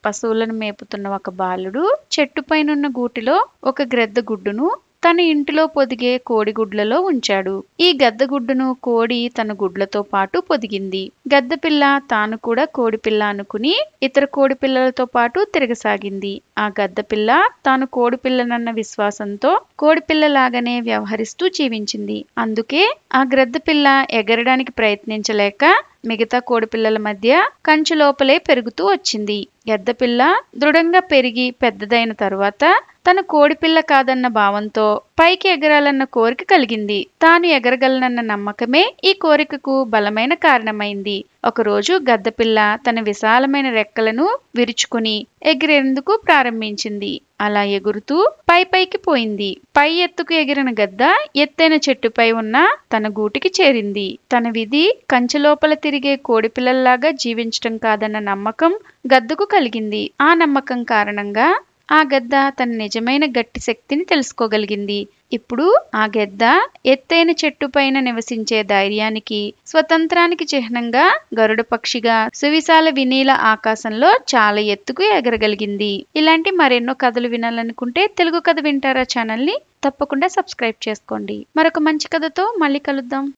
పశువులను మేపుతున్న ఒక బాలుడు చెట్టుపైనున్న గూటిలో ఒక గ్రద్ద గుడ్డును తన ఇంటిలో పొదిగే కోడిగుడ్లలో ఉంచాడు. ఈ గద్దగుడ్డును కోడి తన గుడ్లతో పాటు పొదిగింది. గద్దపిల్ల తాను కూడా కోడిపిల్ల అనుకుని ఇతర కోడిపిల్లలతో పాటు తిరగసాగింది. ఆ గద్దపిల్ల తాను కోడిపిల్లనన్న విశ్వాసంతో కోడిపిల్లలాగానే వ్యవహరిస్తూ జీవించింది. అందుకే ఆ గ్రద్దపిల్ల ఎగరడానికి ప్రయత్నించలేక మిగతా కోడిపిల్లల మధ్య కంచె లోపలే పెరుగుతూ వచ్చింది. గద్దపిల్ల దృఢంగా పెరిగి పెద్దదైన తరువాత తన కోడిపిల్ల కాదన్న భావంతో పైకి ఎగరాలన్న కోరిక కలిగింది. తాను ఎగరగలనన్న నమ్మకమే ఈ కోరికకు బలమైన కారణమైంది. ఒకరోజు గద్దపిల్ల తన విశాలమైన రెక్కలను విరుచుకుని ఎగిరేందుకు ప్రారంభించింది. అలా ఎగురుతూ పైకి పోయింది. పై ఎత్తుకు ఎగిరిన గద్ద ఎత్తైన చెట్టుపై ఉన్న తన గూటికి చేరింది. తన విధి కంచె లోపల తిరిగే కోడిపిల్లల్లాగా జీవించటం కాదన్న నమ్మకం గద్దకు కలిగింది. ఆ నమ్మకం కారణంగా ఆ గద్ద తన నిజమైన గట్టి శక్తిని తెలుసుకోగలిగింది. ఇప్పుడు ఆ గద్ద ఎత్తైన చెట్టుపైన నివసించే ధైర్యానికి, స్వతంత్రానికి చిహ్నంగా గరుడ పక్షిగా సువిశాల వినీల ఆకాశంలో చాలా ఎత్తుకు ఎగరగలిగింది. ఇలాంటి మరెన్నో కథలు వినాలనుకుంటే తెలుగు కథ వింటారా ఛానల్ని తప్పకుండా సబ్స్క్రైబ్ చేసుకోండి. మరొక మంచి కథతో మళ్ళీ కలుద్దాం.